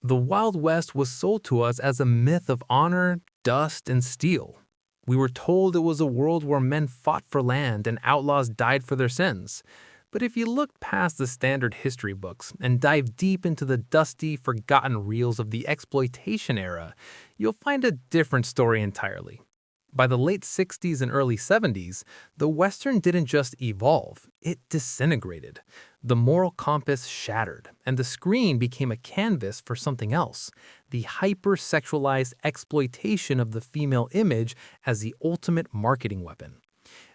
The Wild West was sold to us as a myth of honor, dust, and steel. We were told it was a world where men fought for land and outlaws died for their sins. But if you look past the standard history books and dive deep into the dusty, forgotten reels of the exploitation era, you'll find a different story entirely. By the late 60s and early 70s, the Western didn't just evolve, it disintegrated. The moral compass shattered, and the screen became a canvas for something else, the hyper-sexualized exploitation of the female image as the ultimate marketing weapon.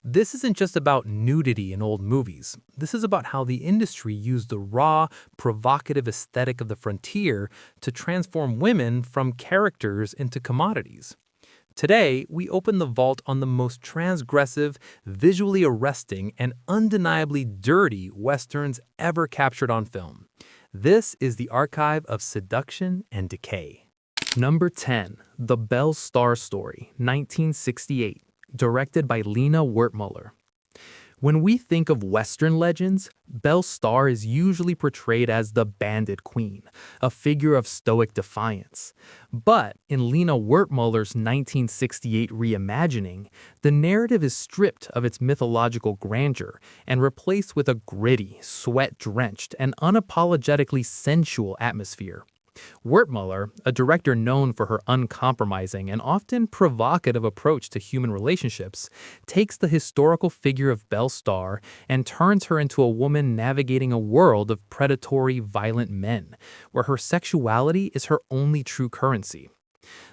This isn't just about nudity in old movies. This is about how the industry used the raw, provocative aesthetic of the frontier to transform women from characters into commodities. Today, we open the vault on the most transgressive, visually arresting, and undeniably dirty Westerns ever captured on film. This is the archive of seduction and decay. Number 10. The Belle Starr Story, 1968, directed by Lina Wertmüller. When we think of Western legends, Belle Starr is usually portrayed as the bandit queen, a figure of stoic defiance. But in Lina Wertmüller's 1968 reimagining, the narrative is stripped of its mythological grandeur and replaced with a gritty, sweat-drenched, and unapologetically sensual atmosphere. Wertmüller, a director known for her uncompromising and often provocative approach to human relationships, takes the historical figure of Belle Starr and turns her into a woman navigating a world of predatory, violent men, where her sexuality is her only true currency.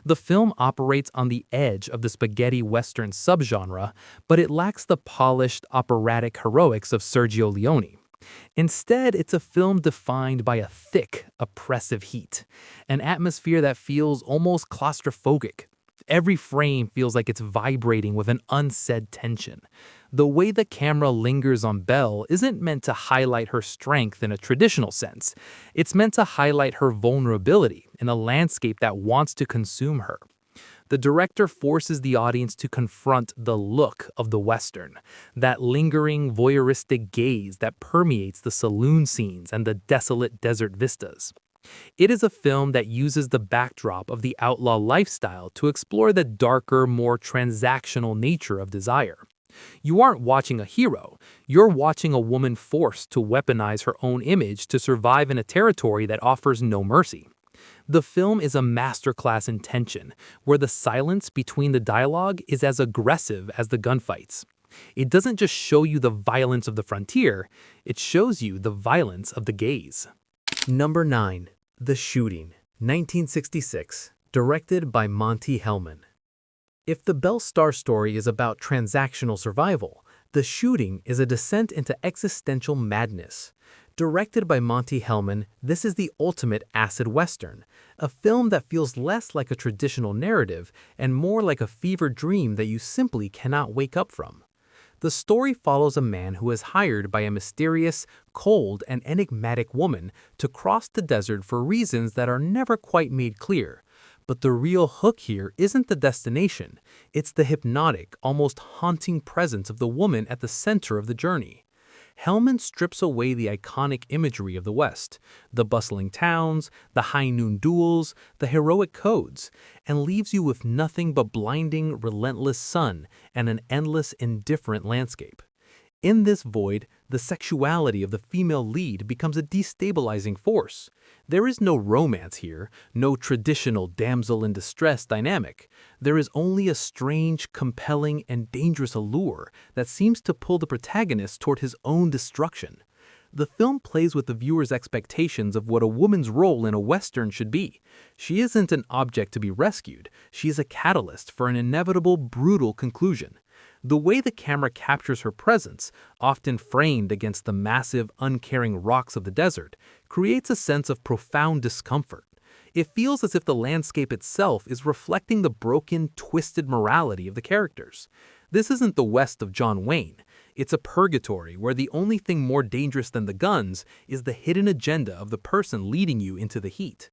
The film operates on the edge of the spaghetti western subgenre, but it lacks the polished, operatic heroics of Sergio Leone. Instead, it's a film defined by a thick, oppressive heat, an atmosphere that feels almost claustrophobic. Every frame feels like it's vibrating with an unsaid tension. The way the camera lingers on Belle isn't meant to highlight her strength in a traditional sense. It's meant to highlight her vulnerability in a landscape that wants to consume her. The director forces the audience to confront the look of the Western, that lingering, voyeuristic gaze that permeates the saloon scenes and the desolate desert vistas. It is a film that uses the backdrop of the outlaw lifestyle to explore the darker, more transactional nature of desire. You aren't watching a hero, you're watching a woman forced to weaponize her own image to survive in a territory that offers no mercy. The film is a masterclass in tension, where the silence between the dialogue is as aggressive as the gunfights. It doesn't just show you the violence of the frontier, it shows you the violence of the gaze. Number 9. The Shooting, 1966, directed by Monte Hellman. If the Belle Starr story is about transactional survival, The Shooting is a descent into existential madness. Directed by Monte Hellman, this is the ultimate acid western, a film that feels less like a traditional narrative and more like a fever dream that you simply cannot wake up from. The story follows a man who is hired by a mysterious, cold, and enigmatic woman to cross the desert for reasons that are never quite made clear. But the real hook here isn't the destination, it's the hypnotic, almost haunting presence of the woman at the center of the journey. Hellman strips away the iconic imagery of the West, the bustling towns, the high noon duels, the heroic codes, and leaves you with nothing but blinding, relentless sun and an endless, indifferent landscape. In this void, the sexuality of the female lead becomes a destabilizing force. There is no romance here, no traditional damsel in distress dynamic. There is only a strange, compelling, and dangerous allure that seems to pull the protagonist toward his own destruction. The film plays with the viewer's expectations of what a woman's role in a Western should be. She isn't an object to be rescued, she is a catalyst for an inevitable, brutal conclusion. The way the camera captures her presence, often framed against the massive, uncaring rocks of the desert, creates a sense of profound discomfort. It feels as if the landscape itself is reflecting the broken, twisted morality of the characters. This isn't the West of John Wayne. It's a purgatory where the only thing more dangerous than the guns is the hidden agenda of the person leading you into the heat.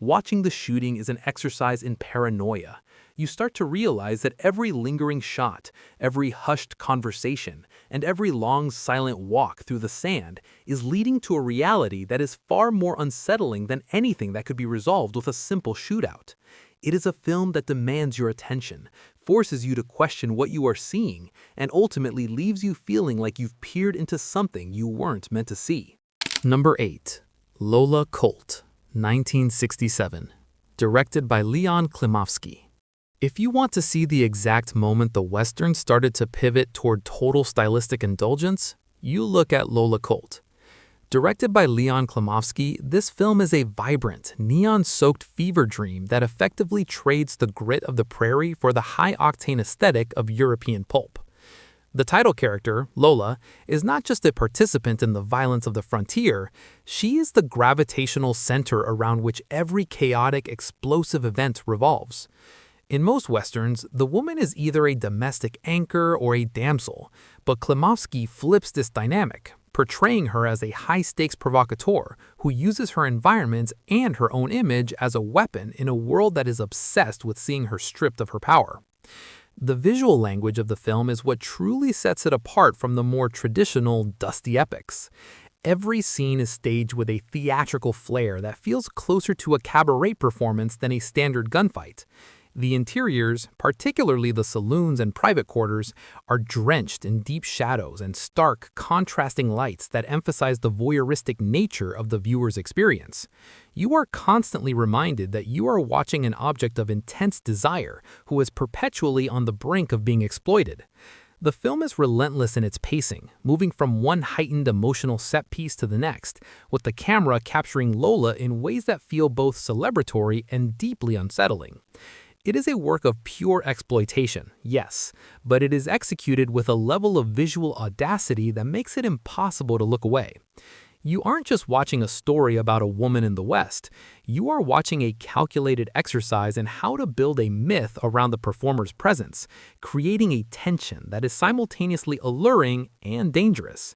Watching the shooting is an exercise in paranoia. You start to realize that every lingering shot, every hushed conversation, and every long silent walk through the sand is leading to a reality that is far more unsettling than anything that could be resolved with a simple shootout. It is a film that demands your attention, forces you to question what you are seeing, and ultimately leaves you feeling like you've peered into something you weren't meant to see. Number 8. Lola Colt, 1967. Directed by Klimovsky. If you want to see the exact moment the Western started to pivot toward total stylistic indulgence, you look at Lola Colt. Directed by Klimovsky, this film is a vibrant, neon-soaked fever dream that effectively trades the grit of the prairie for the high-octane aesthetic of European pulp. The title character, Lola, is not just a participant in the violence of the frontier, she is the gravitational center around which every chaotic, explosive event revolves. In most Westerns, the woman is either a domestic anchor or a damsel, but Klimovsky flips this dynamic, portraying her as a high-stakes provocateur who uses her environment and her own image as a weapon in a world that is obsessed with seeing her stripped of her power. The visual language of the film is what truly sets it apart from the more traditional, dusty epics. Every scene is staged with a theatrical flair that feels closer to a cabaret performance than a standard gunfight. The interiors, particularly the saloons and private quarters, are drenched in deep shadows and stark, contrasting lights that emphasize the voyeuristic nature of the viewer's experience. You are constantly reminded that you are watching an object of intense desire who is perpetually on the brink of being exploited. The film is relentless in its pacing, moving from one heightened emotional set piece to the next, with the camera capturing Lola in ways that feel both celebratory and deeply unsettling. It is a work of pure exploitation, yes, but it is executed with a level of visual audacity that makes it impossible to look away. You aren't just watching a story about a woman in the West, you are watching a calculated exercise in how to build a myth around the performer's presence, creating a tension that is simultaneously alluring and dangerous.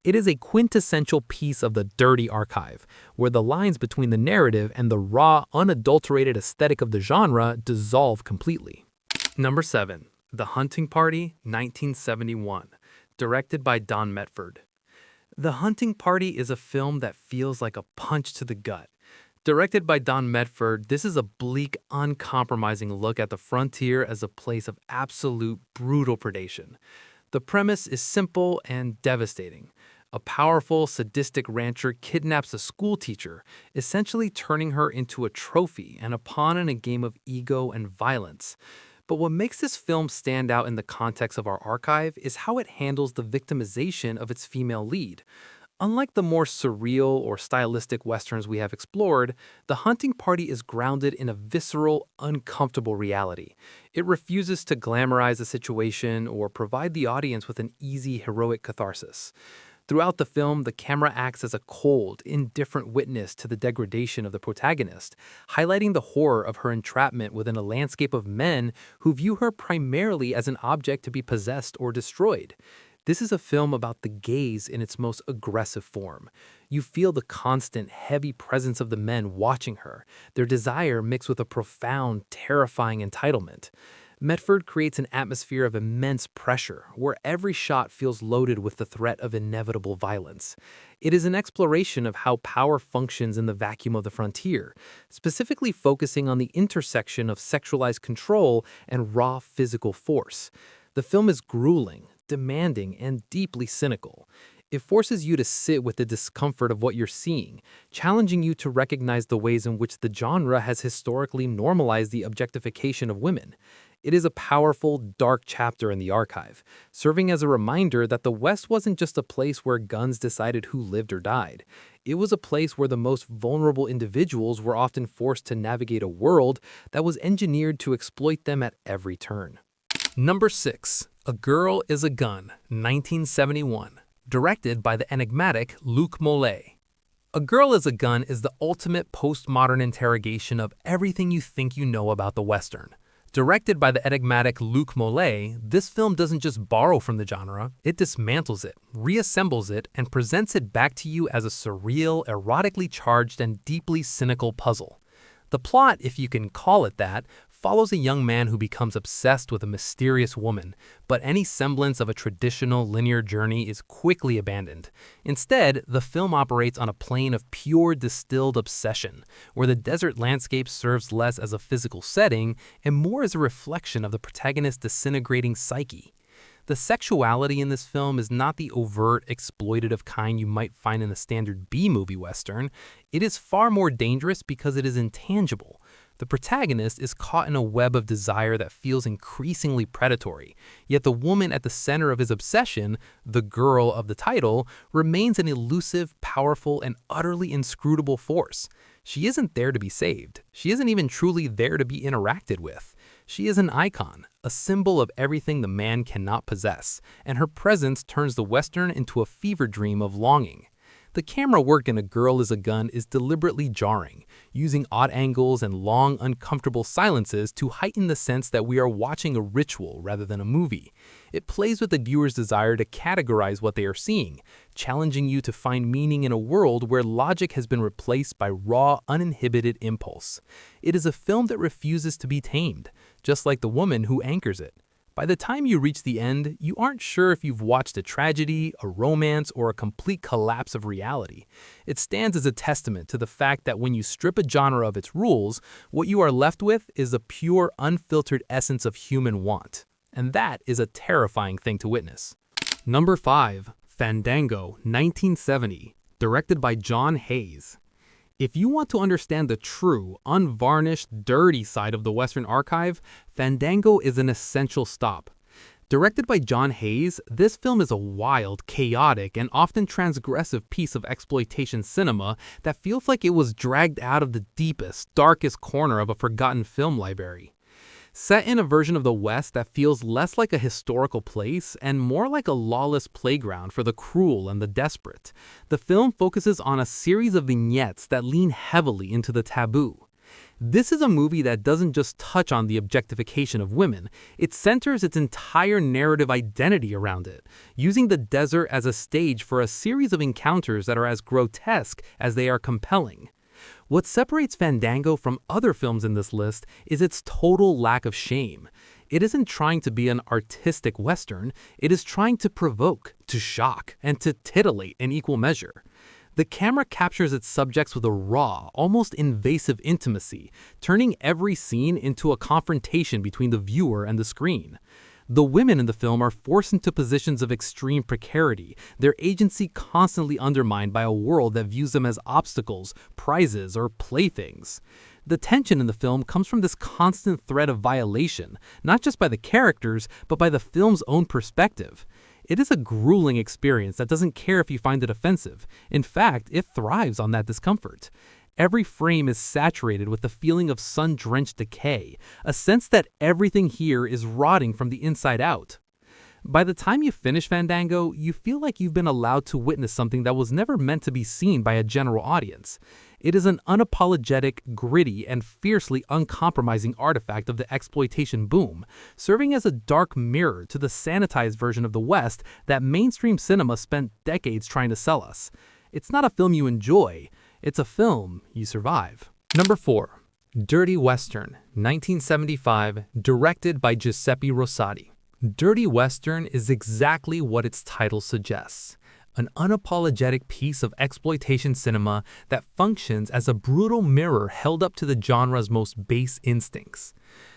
It is a quintessential piece of the dirty archive, where the lines between the narrative and the raw, unadulterated aesthetic of the genre dissolve completely. Number 7. The Hunting Party, 1971. Directed by Medford. The Hunting Party is a film that feels like a punch to the gut. Directed by Medford, this is a bleak, uncompromising look at the frontier as a place of absolute, brutal predation. The premise is simple and devastating. A powerful, sadistic rancher kidnaps a schoolteacher, essentially turning her into a trophy and a pawn in a game of ego and violence. But what makes this film stand out in the context of our archive is how it handles the victimization of its female lead. Unlike the more surreal or stylistic westerns we have explored, The Hunting Party is grounded in a visceral, uncomfortable reality. It refuses to glamorize the situation or provide the audience with an easy, heroic catharsis. Throughout the film, the camera acts as a cold, indifferent witness to the degradation of the protagonist, highlighting the horror of her entrapment within a landscape of men who view her primarily as an object to be possessed or destroyed. This is a film about the gaze in its most aggressive form. You feel the constant, heavy presence of the men watching her, their desire mixed with a profound, terrifying entitlement. Medford creates an atmosphere of immense pressure, where every shot feels loaded with the threat of inevitable violence. It is an exploration of how power functions in the vacuum of the frontier, specifically focusing on the intersection of sexualized control and raw physical force. The film is grueling, demanding, and deeply cynical. It forces you to sit with the discomfort of what you're seeing, challenging you to recognize the ways in which the genre has historically normalized the objectification of women. It is a powerful, dark chapter in the archive, serving as a reminder that the West wasn't just a place where guns decided who lived or died. It was a place where the most vulnerable individuals were often forced to navigate a world that was engineered to exploit them at every turn. Number 6. A Girl is a Gun, 1971. Directed by the enigmatic Luc Mollet. A Girl is a Gun is the ultimate postmodern interrogation of everything you think you know about the Western. Directed by the enigmatic Luc Mollet, this film doesn't just borrow from the genre, it dismantles it, reassembles it, and presents it back to you as a surreal, erotically charged, and deeply cynical puzzle. The plot, if you can call it that, follows a young man who becomes obsessed with a mysterious woman, but any semblance of a traditional linear journey is quickly abandoned. Instead, the film operates on a plane of pure distilled obsession, where the desert landscape serves less as a physical setting and more as a reflection of the protagonist's disintegrating psyche. The sexuality in this film is not the overt, exploitative kind you might find in a standard B-movie Western. It is far more dangerous because it is intangible. The protagonist is caught in a web of desire that feels increasingly predatory, yet the woman at the center of his obsession, the girl of the title, remains an elusive, powerful, and utterly inscrutable force. She isn't there to be saved. She isn't even truly there to be interacted with. She is an icon, a symbol of everything the man cannot possess, and her presence turns the Western into a fever dream of longing. The camera work in A Girl is a Gun is deliberately jarring, using odd angles and long, uncomfortable silences to heighten the sense that we are watching a ritual rather than a movie. It plays with the viewer's desire to categorize what they are seeing, challenging you to find meaning in a world where logic has been replaced by raw, uninhibited impulse. It is a film that refuses to be tamed, just like the woman who anchors it. By the time you reach the end, you aren't sure if you've watched a tragedy, a romance, or a complete collapse of reality. It stands as a testament to the fact that when you strip a genre of its rules, what you are left with is a pure, unfiltered essence of human want. And that is a terrifying thing to witness. Number 5. Fandango, 1970, directed by John Hayes. If you want to understand the true, unvarnished, dirty side of the Western archive, Fandango is an essential stop. Directed by John Hayes, this film is a wild, chaotic, and often transgressive piece of exploitation cinema that feels like it was dragged out of the deepest, darkest corner of a forgotten film library. Set in a version of the West that feels less like a historical place and more like a lawless playground for the cruel and the desperate, the film focuses on a series of vignettes that lean heavily into the taboo. This is a movie that doesn't just touch on the objectification of women, it centers its entire narrative identity around it, using the desert as a stage for a series of encounters that are as grotesque as they are compelling. What separates Fandango from other films in this list is its total lack of shame. It isn't trying to be an artistic Western, it is trying to provoke, to shock, and to titillate in equal measure. The camera captures its subjects with a raw, almost invasive intimacy, turning every scene into a confrontation between the viewer and the screen. The women in the film are forced into positions of extreme precarity, their agency constantly undermined by a world that views them as obstacles, prizes, or playthings. The tension in the film comes from this constant threat of violation, not just by the characters, but by the film's own perspective. It is a grueling experience that doesn't care if you find it offensive. In fact, it thrives on that discomfort. Every frame is saturated with the feeling of sun-drenched decay, a sense that everything here is rotting from the inside out. By the time you finish Fandango, you feel like you've been allowed to witness something that was never meant to be seen by a general audience. It is an unapologetic, gritty, and fiercely uncompromising artifact of the exploitation boom, serving as a dark mirror to the sanitized version of the West that mainstream cinema spent decades trying to sell us. It's not a film you enjoy. It's a film you survive. Number 4. Dirty Western, 1975, directed by Giuseppe Rosati. Dirty Western is exactly what its title suggests. An unapologetic piece of exploitation cinema that functions as a brutal mirror held up to the genre's most base instincts.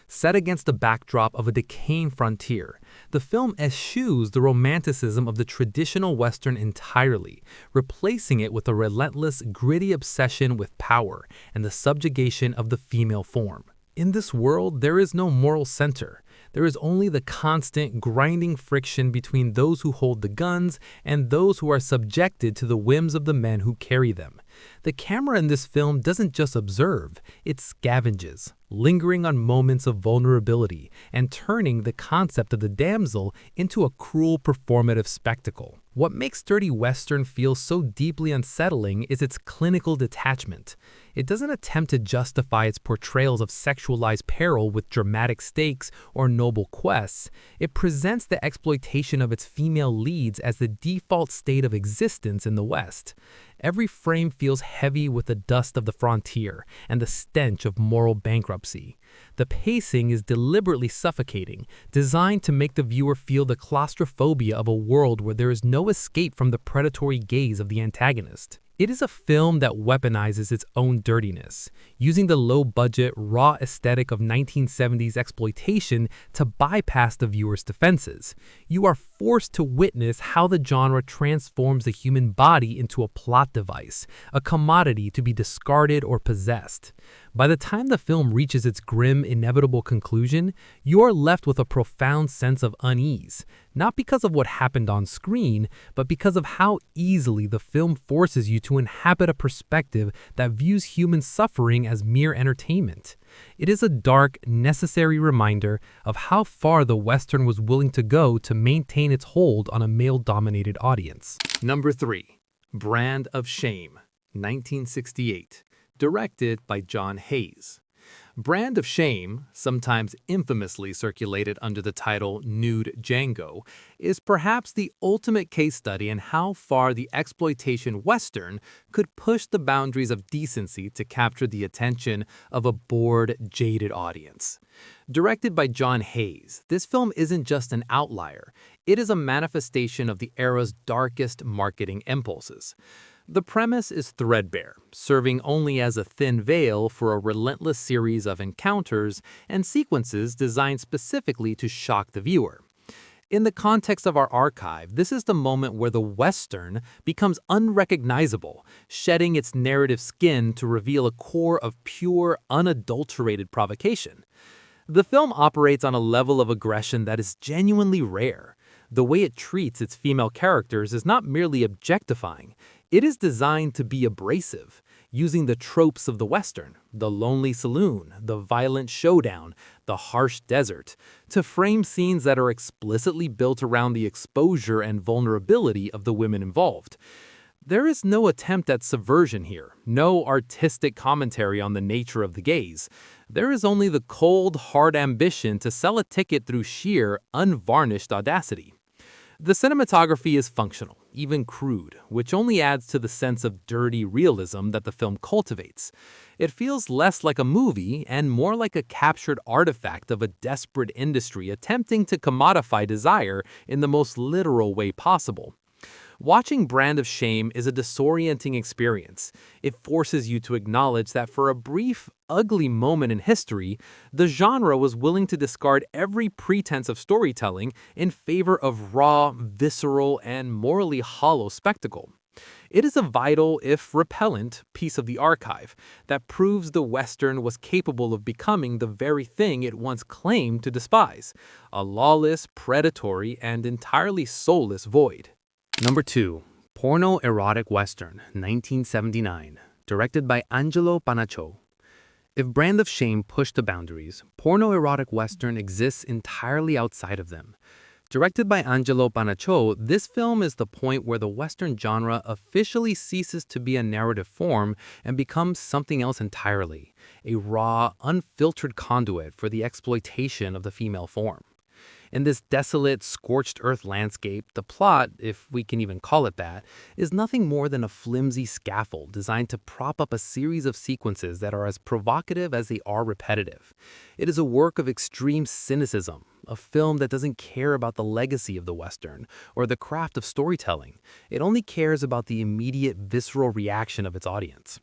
Set against the backdrop of a decaying frontier, the film eschews the romanticism of the traditional Western entirely, replacing it with a relentless, gritty obsession with power and the subjugation of the female form. In this world, there is no moral center. There is only the constant, grinding friction between those who hold the guns and those who are subjected to the whims of the men who carry them. The camera in this film doesn't just observe, it scavenges, lingering on moments of vulnerability and turning the concept of the damsel into a cruel performative spectacle. What makes dirty Western feel so deeply unsettling is its clinical detachment. It doesn't attempt to justify its portrayals of sexualized peril with dramatic stakes or noble quests. It presents the exploitation of its female leads as the default state of existence in the West. Every frame feels heavy with the dust of the frontier and the stench of moral bankruptcy. The pacing is deliberately suffocating, designed to make the viewer feel the claustrophobia of a world where there is no escape from the predatory gaze of the antagonist. It is a film that weaponizes its own dirtiness, using the low-budget, raw aesthetic of 1970s exploitation to bypass the viewer's defenses. You are forced to witness how the genre transforms the human body into a plot device, a commodity to be discarded or possessed. By the time the film reaches its grim, inevitable conclusion, you are left with a profound sense of unease, not because of what happened on screen, but because of how easily the film forces you to inhabit a perspective that views human suffering as mere entertainment. It is a dark, necessary reminder of how far the Western was willing to go to maintain its hold on a male-dominated audience. Number 3. Brand of Shame, 1968. Directed by John Hayes. Brand of Shame, sometimes infamously circulated under the title Nude Django, is perhaps the ultimate case study in how far the exploitation Western could push the boundaries of decency to capture the attention of a bored, jaded audience. Directed by John Hayes, this film isn't just an outlier, it is a manifestation of the era's darkest marketing impulses. The premise is threadbare, serving only as a thin veil for a relentless series of encounters and sequences designed specifically to shock the viewer. In the context of our archive, this is the moment where the Western becomes unrecognizable, shedding its narrative skin to reveal a core of pure, unadulterated provocation. The film operates on a level of aggression that is genuinely rare. The way it treats its female characters is not merely objectifying. It is designed to be abrasive, using the tropes of the Western, the lonely saloon, the violent showdown, the harsh desert, to frame scenes that are explicitly built around the exposure and vulnerability of the women involved. There is no attempt at subversion here, no artistic commentary on the nature of the gaze. There is only the cold, hard ambition to sell a ticket through sheer, unvarnished audacity. The cinematography is functional, even crude, which only adds to the sense of dirty realism that the film cultivates. It feels less like a movie and more like a captured artifact of a desperate industry attempting to commodify desire in the most literal way possible. Watching Brand of Shame is a disorienting experience. It forces you to acknowledge that for a brief, ugly moment in history, the genre was willing to discard every pretense of storytelling in favor of raw, visceral, and morally hollow spectacle. It is a vital, if repellent, piece of the archive that proves the Western was capable of becoming the very thing it once claimed to despise, a lawless, predatory, and entirely soulless void. Number 2. Porno Erotic Western, 1979. Directed by Angelo Panaccio. If Brand of Shame pushed the boundaries, porno erotic Western exists entirely outside of them. Directed by Angelo Panaccio, this film is the point where the Western genre officially ceases to be a narrative form and becomes something else entirely, a raw, unfiltered conduit for the exploitation of the female form. In this desolate, scorched earth landscape, the plot, if we can even call it that, is nothing more than a flimsy scaffold designed to prop up a series of sequences that are as provocative as they are repetitive. It is a work of extreme cynicism, a film that doesn't care about the legacy of the Western or the craft of storytelling. It only cares about the immediate, visceral reaction of its audience.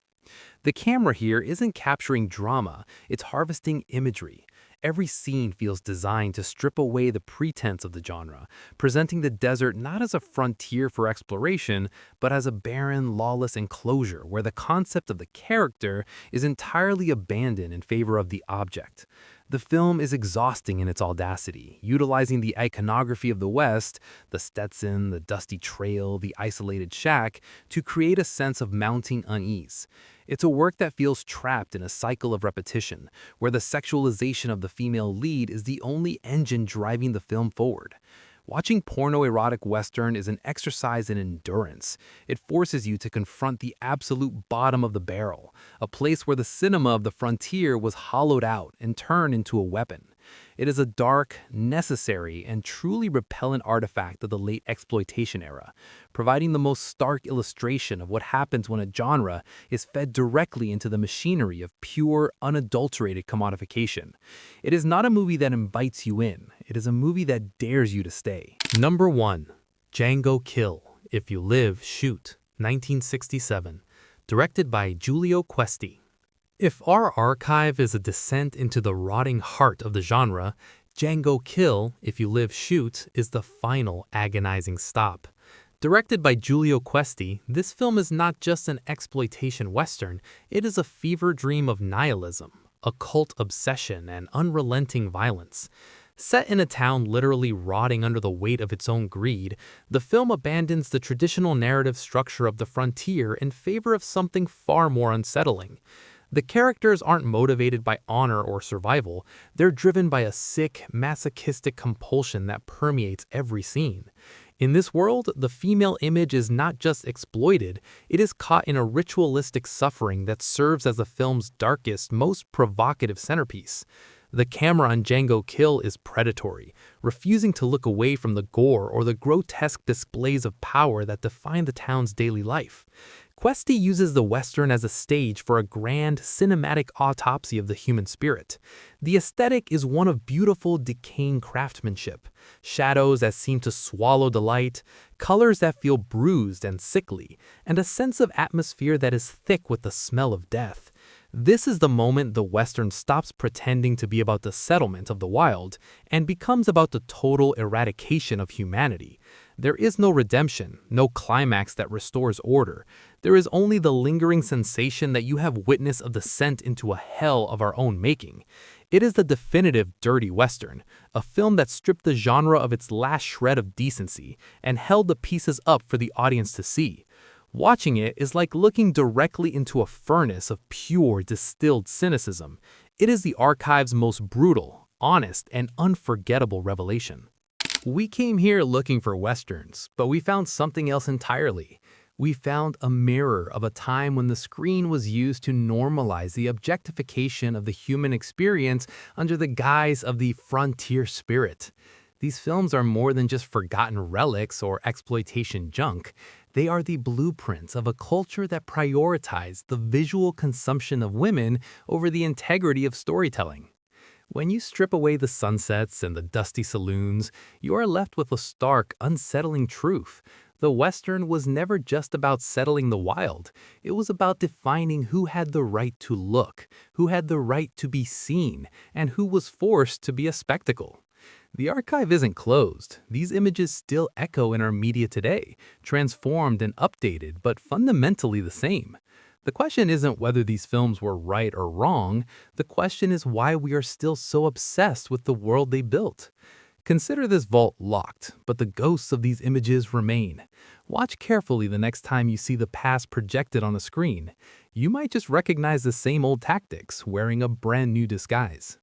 The camera here isn't capturing drama, it's harvesting imagery. Every scene feels designed to strip away the pretense of the genre, presenting the desert not as a frontier for exploration, but as a barren, lawless enclosure where the concept of the character is entirely abandoned in favor of the object. The film is exhausting in its audacity, utilizing the iconography of the West, the Stetson, the dusty trail, the isolated shack, to create a sense of mounting unease. It's a work that feels trapped in a cycle of repetition, where the sexualization of the female lead is the only engine driving the film forward. Watching porno erotic Western is an exercise in endurance. It forces you to confront the absolute bottom of the barrel, a place where the cinema of the frontier was hollowed out and turned into a weapon. It is a dark, necessary, and truly repellent artifact of the late exploitation era, providing the most stark illustration of what happens when a genre is fed directly into the machinery of pure, unadulterated commodification. It is not a movie that invites you in, it is a movie that dares you to stay. Number 1. Django Kill, If You Live, Shoot, 1967, directed by Giulio Questi. If our archive is a descent into the rotting heart of the genre, Django Kill, If You Live, Shoot is the final agonizing stop. Directed by Giulio Questi, this film is not just an exploitation western, it is a fever dream of nihilism, occult obsession, and unrelenting violence. Set in a town literally rotting under the weight of its own greed, the film abandons the traditional narrative structure of the frontier in favor of something far more unsettling. The characters aren't motivated by honor or survival, they're driven by a sick, masochistic compulsion that permeates every scene. In this world, the female image is not just exploited, it is caught in a ritualistic suffering that serves as the film's darkest, most provocative centerpiece. The camera on Django Kill is predatory, refusing to look away from the gore or the grotesque displays of power that define the town's daily life. Questi uses the Western as a stage for a grand, cinematic autopsy of the human spirit. The aesthetic is one of beautiful, decaying craftsmanship, shadows that seem to swallow the light, colors that feel bruised and sickly, and a sense of atmosphere that is thick with the smell of death. This is the moment the Western stops pretending to be about the settlement of the wild and becomes about the total eradication of humanity. There is no redemption, no climax that restores order. There is only the lingering sensation that you have witnessed a descent into a hell of our own making. It is the definitive dirty Western, a film that stripped the genre of its last shred of decency and held the pieces up for the audience to see. Watching it is like looking directly into a furnace of pure, distilled cynicism. It is the archive's most brutal, honest, and unforgettable revelation. We came here looking for Westerns, but we found something else entirely. We found a mirror of a time when the screen was used to normalize the objectification of the human experience under the guise of the frontier spirit. These films are more than just forgotten relics or exploitation junk. They are the blueprints of a culture that prioritized the visual consumption of women over the integrity of storytelling. When you strip away the sunsets and the dusty saloons, you are left with a stark, unsettling truth. The Western was never just about settling the wild. It was about defining who had the right to look, who had the right to be seen, and who was forced to be a spectacle. The archive isn't closed. These images still echo in our media today, transformed and updated, but fundamentally the same. The question isn't whether these films were right or wrong. The question is why we are still so obsessed with the world they built. Consider this vault locked, but the ghosts of these images remain. Watch carefully the next time you see the past projected on a screen. You might just recognize the same old tactics, wearing a brand new disguise.